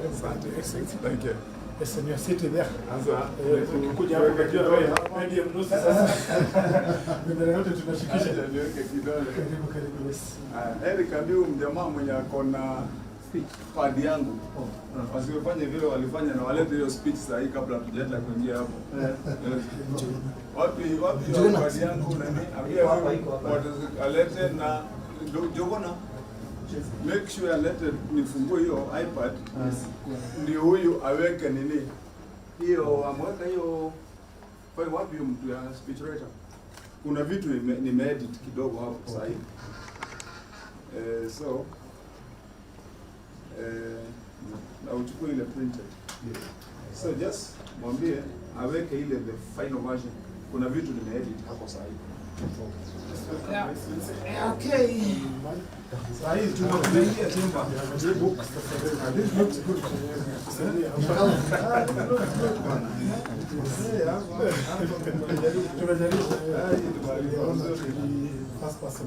Thank you. Yes, and you're sitting there. Ukikuja hapo unajua wewe ndiye mnusi sasa. Mbele yote tunashikisha. Niweke kidole. Karibu yes. Eric Abiu mjamaa mwenye akona pad yangu. Wasiofanye vile walifanya na walete hiyo speech saa hii kabla tujaenda kuingia hapo. Wapi pad yangu na nini? Abia alete na Jogona. Make sure alete nifungue hiyo iPad. Ndio huyu aweke nini? Hiyo amweka hiyo kwa wapi mtu ya speech writer. Kuna vitu nimeedit kidogo hapo sasa hivi. So na uchukue ile printed. So just mwambie aweke ile the final version. Kuna vitu nimeedit hapo sasa hivi. Okay. Sasa hivi tunakuingia chumba. This looks good. First person.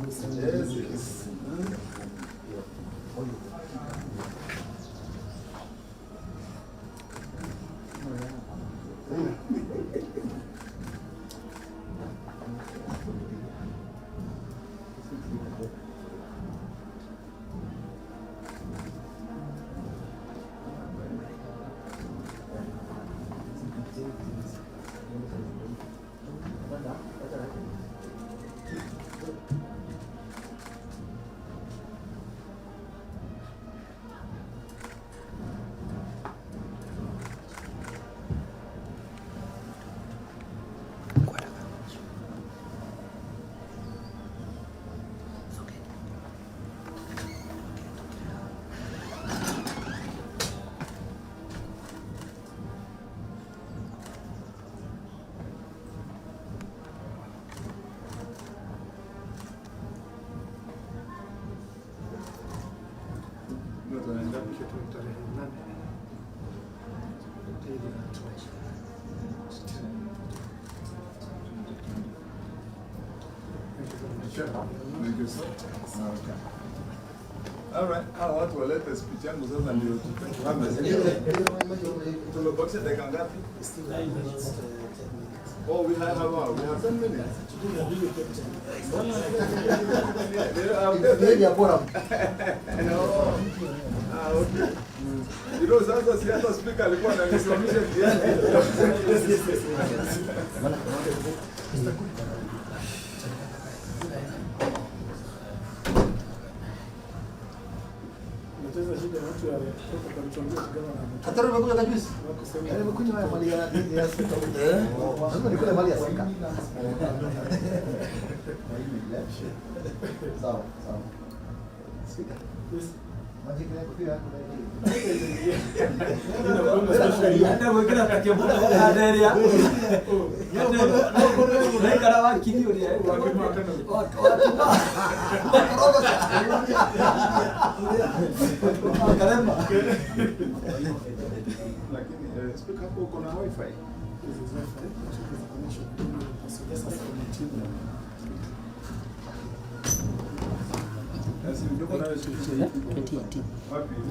Thank you, sir. Okay. All right. Watu walete speech yangu sasa ndio tumebakisha dakika ngapi? Oh, we have 10 minutes. Okay. You know, sasa si hata speaker alikuwa ananisimamisha njiani. Hatari umekuja kabisa. Nimekunywa haya mali ya sika. Lazima nikule mali ya sika. Sawa, sawa. Sika. Yes. Maji yako pia yako ndio. Hata mwingine atakiambuka kwa ndani ya. Hata kana waki ndio ni Karema. Lakini speak hapo uko na wifi.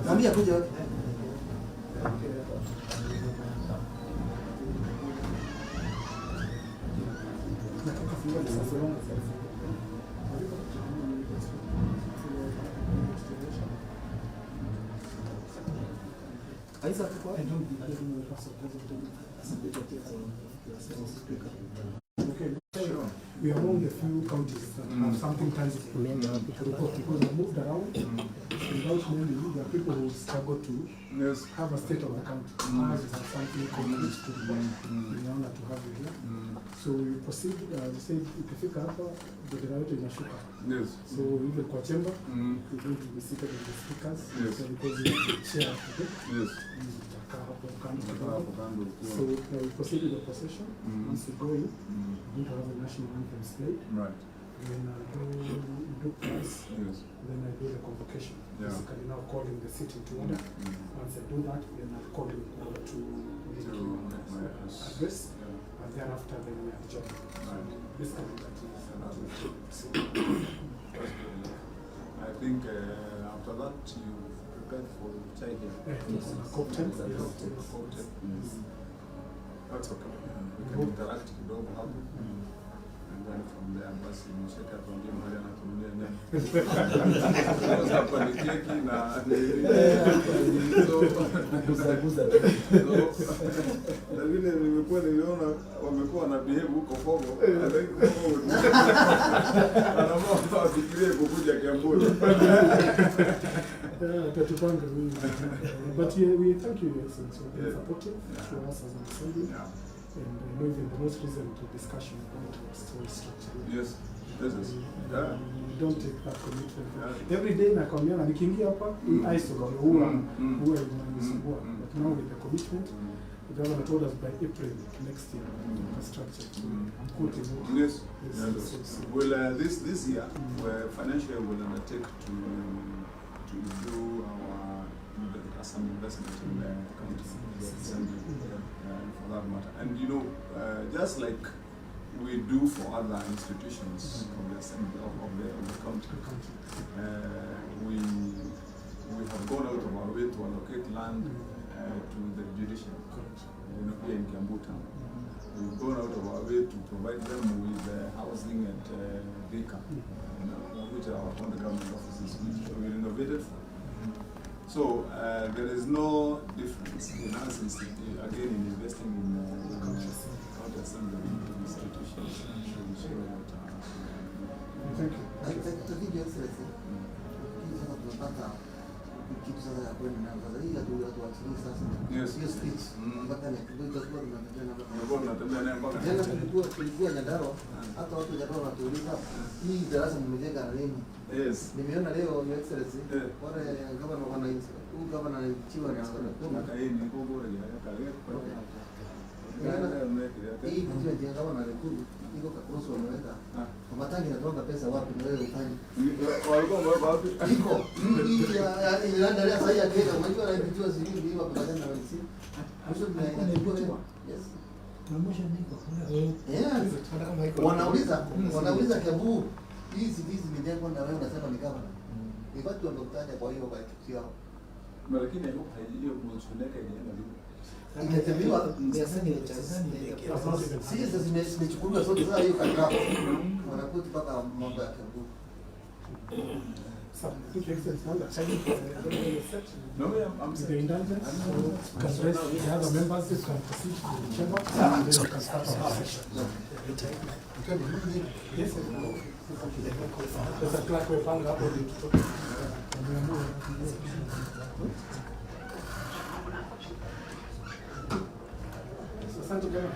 Nambia kuja. Aisa kwa we are among the few counties that have something tangible to report because we moved around without naming. There are people who struggle to have a state of the country. Ours is something concrete to report. We honor to have you here. So we proceed, we say, ikifika hapa, bendera yote inashuka. Yes. So even kwa chamber, we're going to be seated with the speakers. Yes. So because we have the chair today. Yes. So we proceed with the procession. Once we go in, we're going to have a national anthem played. Right. Then I do press. Yes. Then I do the convocation. Yeah. Basically now calling the city to order. Once I do that, then I call in order to make address. And thereafter then we adjourn. Right. Basically that is I think after that you apply for childcare. Yes, co-opted. Co-opted. That's okay. We can interact kidogo hapo. And then from there, basi mshaka tuambie mahali anatumia nini. Sasa hapa ni keki na na vile niliona wamekuwa na behave huko Fogo. Anaomba wafikirie kukuja Kiambu. Tatupanga wingi. But we thank you, Your Excellency, for being supportive to us as an assembly. And I know even the most recent discussion about our story structure. Yes, this is. Yeah. We don't take that commitment. Every day nakwambia na nikiingia hapa hii ISO huwa inanisumbua. But now with the commitment, the government told us by April next year, infrastructure. Yes. Well, this year, financially we'll undertake to do some investment in the county assembly for that matter. And you know, just like we do for other institutions of the assembly of the county, we have gone out of our way to allocate land to the judiciary, you know, here in Kiambu town. We've gone out of our way to provide them with housing at Vika, which are our county government offices, which we renovated for. So there is no difference in us again in investing in county assembly institutions. Thank you. I think Your Excellency, sasa tunapata kitu sasa ya kwenda na sasa hii hatuachilie sasa. Yes. Hiyo speech mpaka ni kidogo kwa tunatembea naye mpaka jana tulikuwa Nyandarua, hata watu Nyandarua wanatuuliza hii darasa mmejenga na nini? Yes. Nimeona leo Your Excellency wale gavana wananchi, huyu gavana anachiwa na kaini kwa bora ya kale. hii kitu ya gavana Nakuru iko kakoso wameweka. Matangi natoka pesa wapi na wewe ufanye? Walikuwa wapi? Iko. Hii yaani ndio sasa ya kile unajua anajua sisi ndio hapa kwa jana walisi. Mwisho tunaichukua. Yes. Promotion niko. Wanauliza Kiambu hizi zimejengwa na wewe unasema ni gavana. Ni watu wanaokutana kwa hiyo kwa kitu yao. Lakini hiyo kushindeka yenyewe imetembewa sisi zimechukuliwa sote sasa hiyo katika wanakuti mpaka mambo ya Kiambu. So, if you accept no, I'm the indulgence, you can raise the other members, you can proceed to the chamber, and then you can start our session. Yes, there's a clerk who hung up on the Asante sana.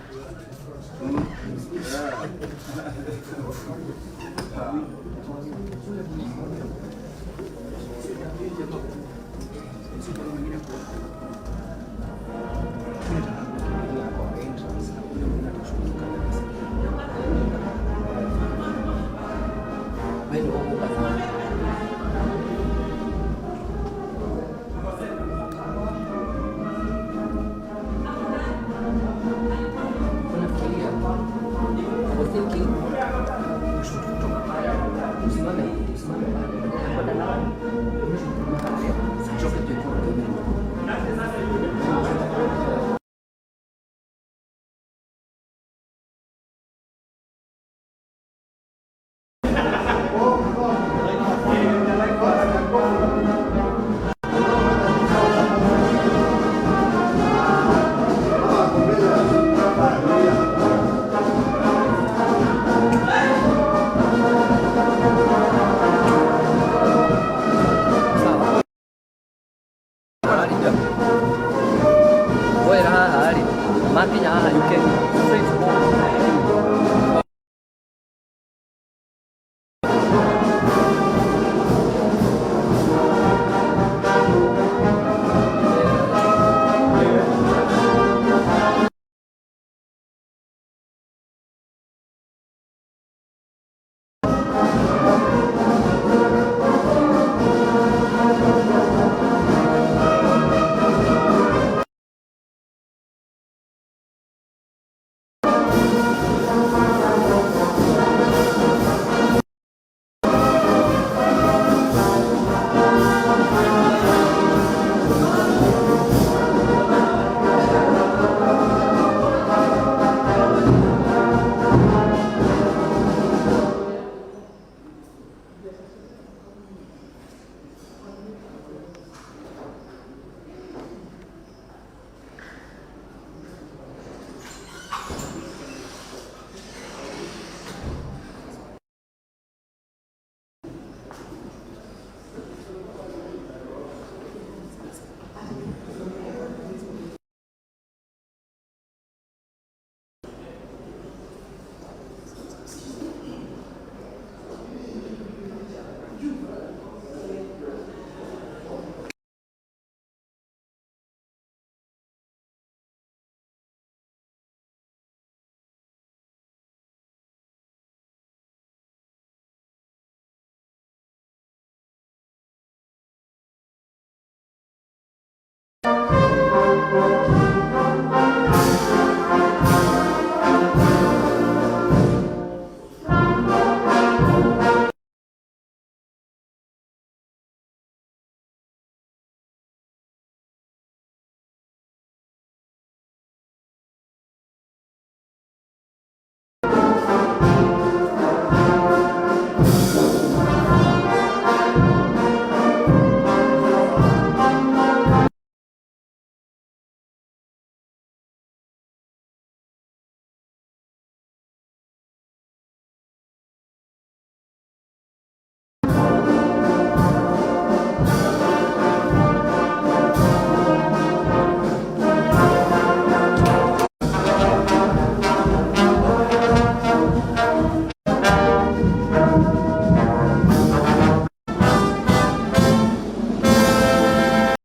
Voy a ir a Makinya, UK.